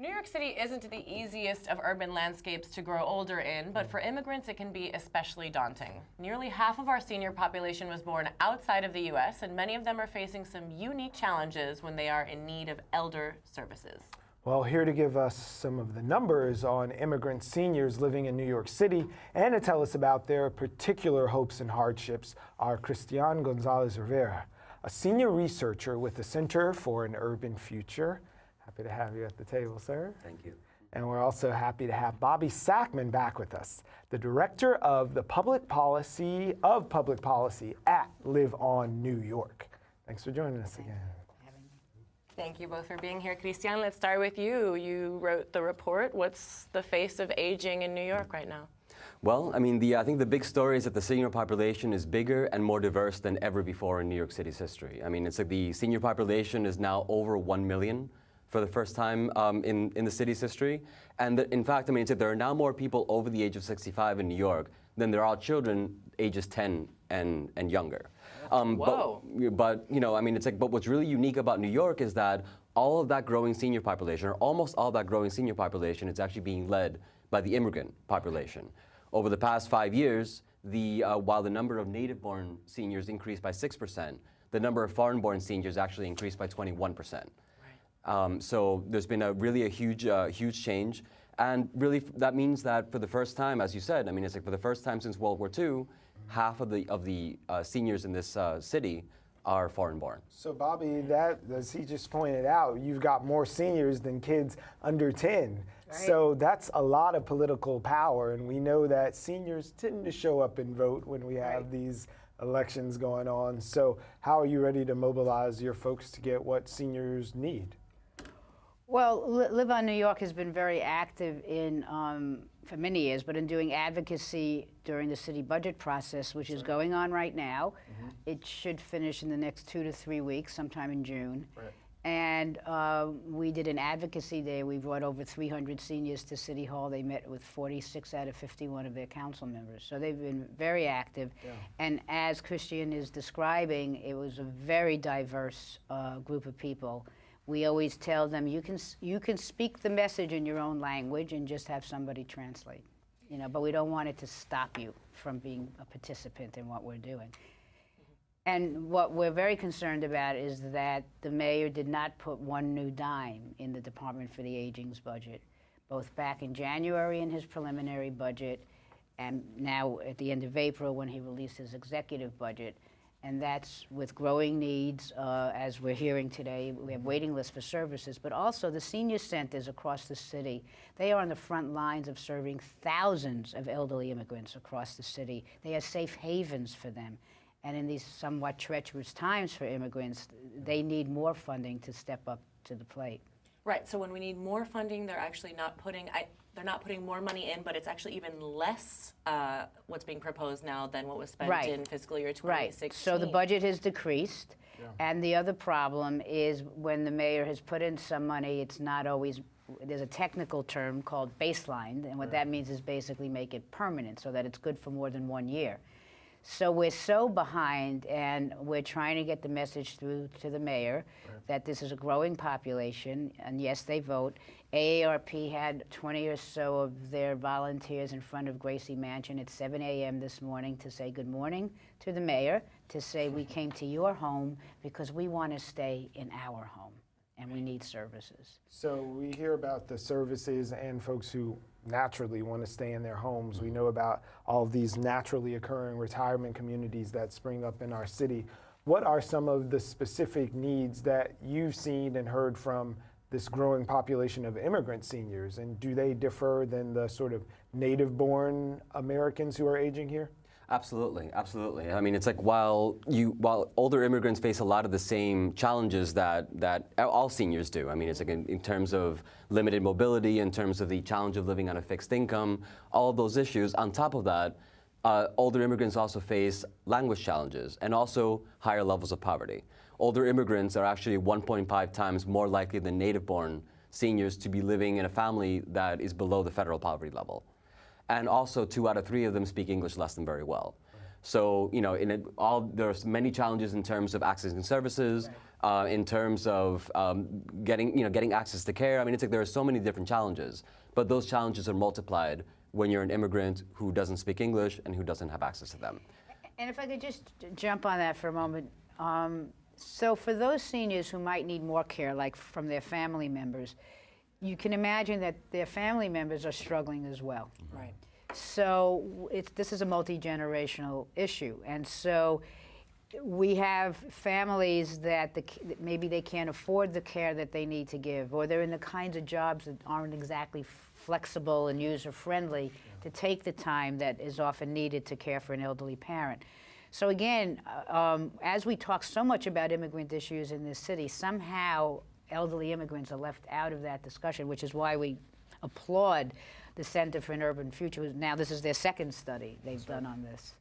New York City isn't the easiest of urban landscapes to grow older in, but for immigrants it can be especially daunting. Nearly half of our senior population was born outside of the U.S., and many of them are facing some unique challenges when they are in need of elder services. Well, here to give us some of the numbers on immigrant seniors living in New York City and to tell us about their particular hopes and hardships are Christian González-Rivera, a senior researcher with the Center for an Urban Future. Happy to have you at the table, sir. Thank you. And we're also happy to have Bobbi Sackman back with us, the Director of the Public Policy at Live On New York. Thanks for joining us again. Thank you both for being here. Christian, let's start with you. You wrote the report. What's the face of aging in New York right now? Well, I mean, I think the big story is that the senior population is bigger and more diverse than ever before in New York City's history. I mean, it's like the senior population is now over 1 million for the first time in the city's history. And in fact, I mean, it's like there are now more people over the age of 65 in New York than there are children ages 10 and younger. Whoa. But, you know, I mean, it's like, but what's really unique about New York is that all of that growing senior population, or almost all that growing senior population, is actually being led by the immigrant population. Over the past 5 years, while the number of native-born seniors increased by 6%, the number of foreign-born seniors actually increased by 21%. So there's been really a huge change. And really, that means that for the first time, as you said, I mean, it's like for the first time since World War II, half of the seniors in this city are foreign-born. So, Bobbi, that, as he just pointed out, you've got more seniors than kids under 10. Right. So that's a lot of political power, and we know that seniors tend to show up and vote when we have these elections going on. So how are you ready to mobilize your folks to get what seniors need? Well, Live On New York has been very active in, for many years, but in doing advocacy during the city budget process, which is going on right now. Mm-hmm. It should finish in the next 2 to 3 weeks, sometime in June. Right. And we did an advocacy day. We brought over 300 seniors to City Hall. They met with 46 out of 51 of their council members. So they've been very active. Yeah. And as Christian is describing, it was a very diverse group of people. We always tell them, you can speak the message in your own language and just have somebody translate. You know, but we don't want it to stop you from being a participant in what we're doing. And what we're very concerned about is that the mayor did not put one new dime in the Department for the Aging's budget, both back in January in his preliminary budget and now at the end of April when he released his executive budget. And that's with growing needs, as we're hearing today. We have waiting lists for services, but also the senior centers across the city. They are on the front lines of serving thousands of elderly immigrants across the city. They are safe havens for them. And in these somewhat treacherous times for immigrants, they need more funding to step up to the plate. Right, so when we need more funding, they're actually not putting, they're not putting more money in, but it's actually even less what's being proposed now than what was spent in fiscal year 2016. Right, so the budget has decreased, and the other problem is when the mayor has put in some money, it's not always, there's a technical term called baseline, and what that means is basically make it permanent so that it's good for more than 1 year. So we're so behind, and we're trying to get the message through to the mayor that this is a growing population, and yes, they vote. AARP had 20 or so of their volunteers in front of Gracie Mansion at 7 a.m. this morning to say good morning to the mayor, to say we came to your home because we want to stay in our home, and we need services. So we hear about the services and folks who naturally want to stay in their homes. We know about all of these naturally occurring retirement communities that spring up in our city. What are some of the specific needs that you've seen and heard from this growing population of immigrant seniors? And do they differ than the sort of native-born Americans who are aging here? Absolutely, absolutely. I mean, it's like while older immigrants face a lot of the same challenges that all seniors do. I mean, it's like in terms of limited mobility, in terms of the challenge of living on a fixed income, all of those issues. On top of that, older immigrants also face language challenges and also higher levels of poverty. Older immigrants are actually 1.5 times more likely than native-born seniors to be living in a family that is below the federal poverty level. And also 2 out of 3 of them speak English less than very well. So, you know, there's many challenges in terms of accessing services, in terms of getting access to care. I mean, it's like there are so many different challenges, but those challenges are multiplied when you're an immigrant who doesn't speak English and who doesn't have access to them. And if I could just jump on that for a moment. So for those seniors who might need more care, like from their family members, you can imagine that their family members are struggling as well. Right. So this is a multi-generational issue. And so we have families that maybe they can't afford the care that they need to give, or they're in the kinds of jobs that aren't exactly flexible and user-friendly to take the time that is often needed to care for an elderly parent. So again, as we talk so much about immigrant issues in this city, somehow elderly immigrants are left out of that discussion, which is why we applaud the Center for an Urban Future. Now this is their second study they've done on this.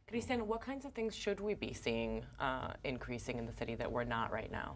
Christian, what kinds of things should we be seeing increasing in the city that we're not right now?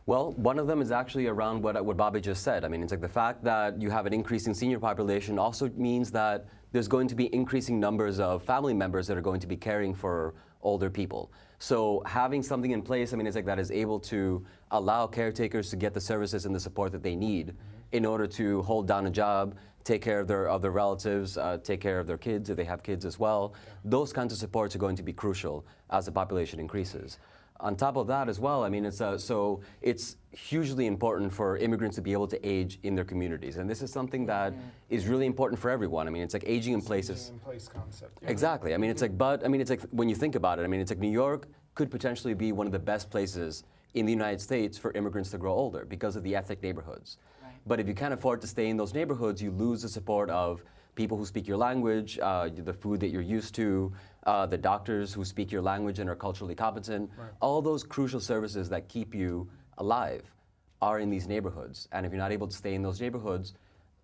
Well, one of them is actually around what Bobbi just said. I mean, it's like the fact that you have an increasing senior population also means that there's going to be increasing numbers of family members that are going to be caring for older people. So having something in place, I mean, it's like that is able to allow caretakers to get the services and the support that they need in order to hold down a job, take care of their relatives, take care of their kids if they have kids as well. Those kinds of supports are going to be crucial as the population increases. On top of that as well, I mean, it's hugely important for immigrants to be able to age in their communities. And this is something that is really important for everyone. I mean, it's like aging in places. Aging in place concept. Exactly. I mean, it's like, when you think about it, I mean, it's like New York could potentially be one of the best places in the United States for immigrants to grow older because of the ethnic neighborhoods. Right. But if you can't afford to stay in those neighborhoods, you lose the support of people who speak your language, the food that you're used to, the doctors who speak your language and are culturally competent. Right. All those crucial services that keep you alive are in these neighborhoods. And if you're not able to stay in those neighborhoods,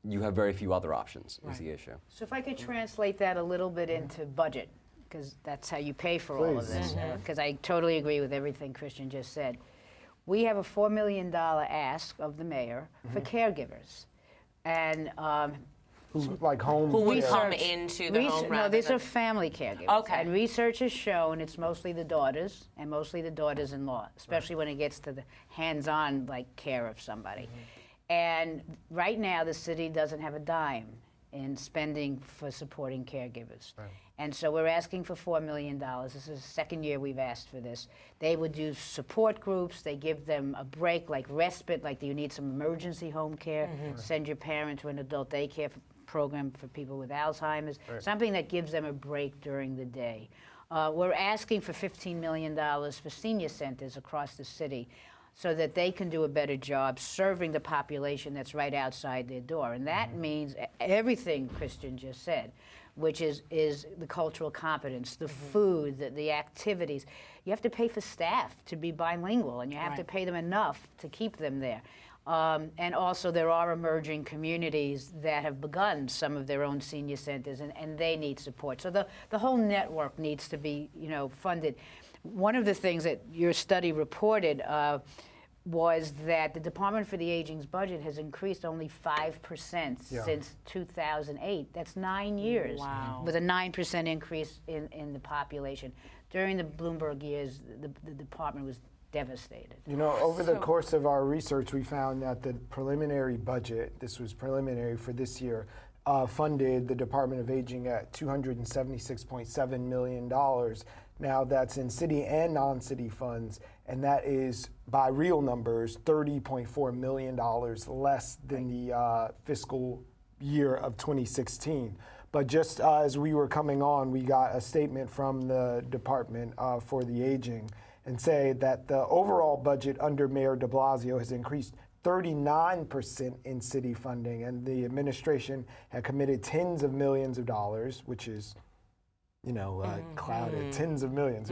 you have very few other options, is the issue. So if I could translate that a little bit into budget, because that's how you pay for all of this, because I totally agree with everything Christian just said. We have a $4 million ask of the mayor for caregivers. And like home who would care. come into the home no, rather these than... are family caregivers. Okay. And research has shown it's mostly the daughters and mostly the daughters-in-law, especially when it gets to the hands-on care of somebody. And right now, the city doesn't have a dime in spending for supporting caregivers. Right. And so we're asking for $4 million. This is the second year we've asked for this. They would do support groups. They give them a break, like respite, like do you need some emergency home care? Send your parent to an adult daycare program for people with Alzheimer's, something that gives them a break during the day. We're asking for $15 million for senior centers across the city so that they can do a better job serving the population that's right outside their door. And that means everything Christian just said, which is the cultural competence, the food, the activities. You have to pay for staff to be bilingual, and you have to pay them enough to keep them there. And also there are emerging communities that have begun some of their own senior centers, and they need support. So the whole network needs to be, funded. One of the things that your study reported was that the Department for the Aging's budget has increased only 5% since 2008. That's 9 years, with a 9% increase in the population. During the Bloomberg years, the department was devastated. Over the course of our research, we found that the preliminary budget, this was preliminary for this year, funded the Department of Aging at $276.7 million. Now that's in city and non-city funds, and that is, by real numbers, $30.4 million less than the fiscal year of 2016. But just as we were coming on, we got a statement from the Department for the Aging and say that the overall budget under Mayor de Blasio has increased 39% in city funding, and the administration had committed tens of millions of dollars, which is, clouded, tens of millions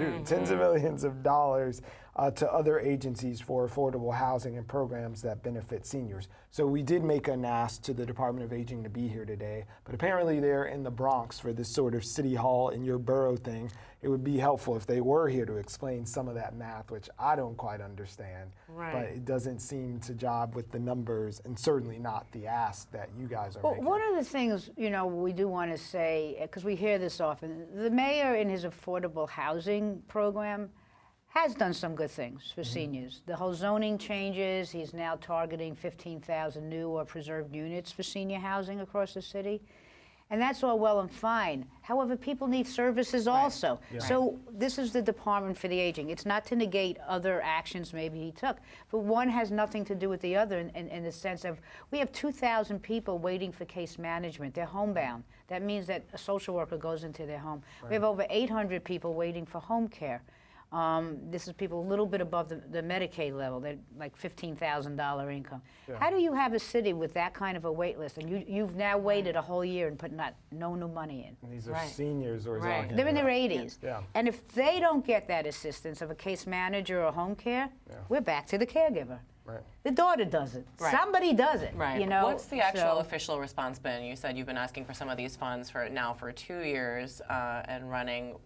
of dollars to other agencies for affordable housing and programs that benefit seniors. So we did make an ask to the Department of Aging to be here today, but apparently they're in the Bronx for this sort of city hall in your borough thing. It would be helpful if they were here to explain some of that math, which I don't quite understand. Right. But it doesn't seem to jive with the numbers, and certainly not the ask that you guys are making. One of the things, we do want to say, because we hear this often, the mayor in his affordable housing program has done some good things for seniors. The whole zoning changes, he's now targeting 15,000 new or preserved units for senior housing across the city. And that's all well and fine. However, people need services also. Yeah. So this is the Department for the Aging. It's not to negate other actions maybe he took, but one has nothing to do with the other in the sense of we have 2,000 people waiting for case management. They're homebound. That means that a social worker goes into their home. We have over 800 people waiting for home care. This is people a little bit above the Medicaid level. They're like $15,000 income. Yeah. How do you have a city with that kind of a wait list? And you've now waited a whole year and put no new money in. And these are seniors we're Right. talking They're in about. their 80s. Yeah. And if they don't get that assistance of a case manager or home care, we're back to the caregiver. Right. The daughter does it. Right. Somebody does it. Right. You know. What's the actual So- official response been? You said you've been asking for some of these funds for 2 years and running.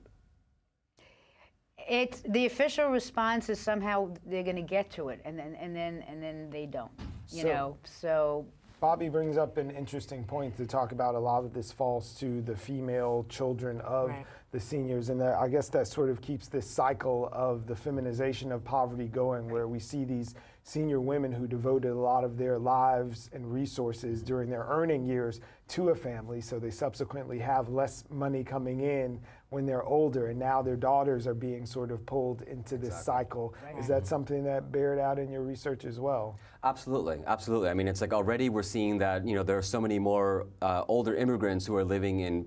It's the official response is somehow they're going to get to it, and then they don't. So Bobbi brings up an interesting point to talk about. A lot of this falls to the female children of Right. the seniors, and I guess that sort of keeps this cycle of the feminization of poverty going, where we see these senior women who devoted a lot of their lives and resources during their earning years to a family, so they subsequently have less money coming in when they're older, and now their daughters are being sort of pulled into this cycle. Is that something that bared out in your research as well? Absolutely, absolutely. I mean, it's like already we're seeing that there are so many more older immigrants who are living in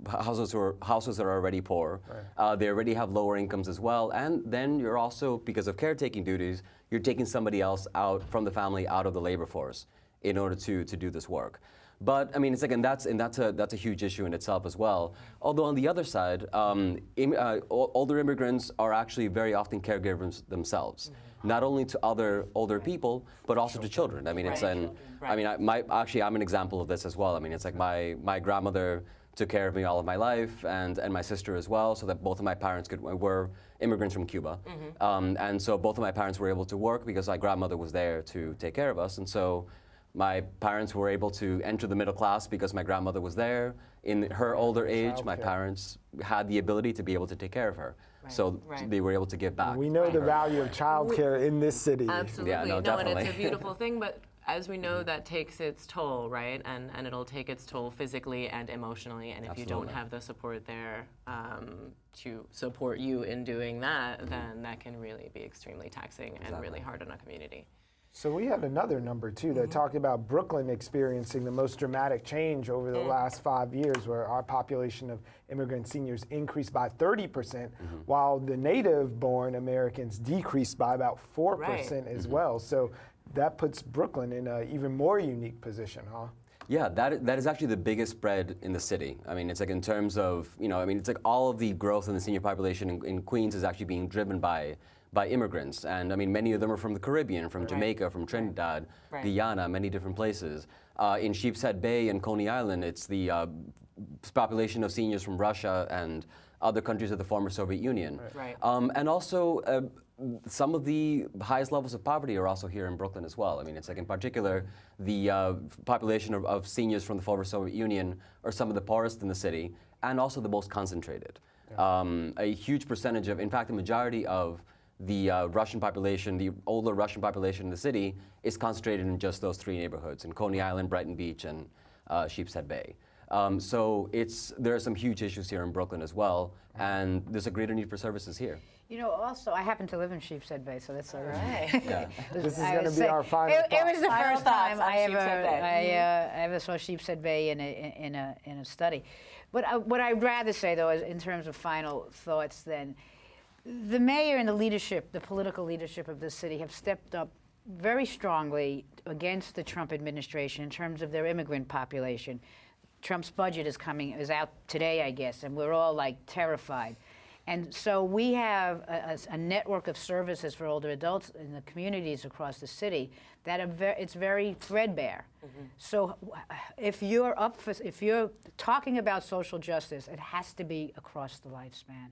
houses that are already poor. Right. They already have lower incomes as well, and then you're also, because of caretaking duties, you're taking somebody else out from the family, out of the labor force, in order to do this work. But I mean, it's like, and that's a huge issue in itself as well. Although on the other side, older immigrants are actually very often caregivers themselves, not only to other older people, but also to children. I mean, it's I'm an example of this as well. I mean, it's like my grandmother took care of me all of my life, and my sister as well, so that both of my parents were immigrants from Cuba, and so both of my parents were able to work because my grandmother was there to take care of us, and so. My parents were able to enter the middle class because my grandmother was there. In her older age, my parents had the ability to be able to take care of her. Right. So they were able to give back. We know the value of childcare in this city. Absolutely. Yeah, no, and definitely. it's a beautiful thing, but as we know, that takes its toll, right? And it'll take its toll physically and emotionally. And if you don't have the support there to support you in doing that, then that can really be extremely taxing and really hard on a community. So we had another number too that talked about Brooklyn experiencing the most dramatic change over the last 5 years, where our population of immigrant seniors increased by 30%, while the native-born Americans decreased by about 4% as well. So that puts Brooklyn in an even more unique position, huh? Yeah, that is actually the biggest spread in the city. I mean, it's like in terms of, it's like all of the growth in the senior population in Queens is actually being driven by immigrants. And I mean, many of them are from the Caribbean, from Jamaica, from Trinidad, Guyana, many different places. In Sheepshead Bay and Coney Island, it's the population of seniors from Russia and other countries of the former Soviet Union. Right. And also, some of the highest levels of poverty are also here in Brooklyn as well. I mean, it's like in particular, the population of seniors from the former Soviet Union are some of the poorest in the city and also the most concentrated. A huge percentage of, in fact, the majority of the Russian population, the older Russian population in the city, is concentrated in just those three neighborhoods, in Coney Island, Brighton Beach, and Sheepshead Bay. So there are some huge issues here in Brooklyn as well, and there's a greater need for services here. Also, I happen to live in Sheepshead Bay, so that's all right. Yeah. This is going to be our final It was the Final first time thoughts on I Sheepshead Bay. ever saw Sheepshead Bay in a study. But what I'd rather say, though, is in terms of final thoughts, then, the mayor and the leadership, the political leadership of the city, have stepped up very strongly against the Trump administration in terms of their immigrant population. Trump's budget is out today, I guess, and we're all like terrified. And so we have a network of services for older adults in the communities across the city that are it's very threadbare. So if you're if you're talking about social justice, it has to be across the lifespan.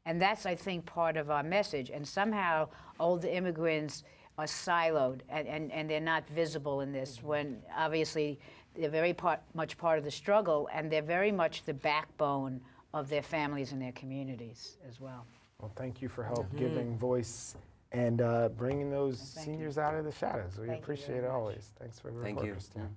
And that's, I think, part of our message. And somehow older immigrants are siloed and they're not visible in this, when obviously they're very much part of the struggle, and they're very much the backbone of their families and their communities as well. Well, thank you for help giving voice and bringing those seniors out of the shadows. We Thank you appreciate very it much. always. Thanks for the report, Thank you. Christian.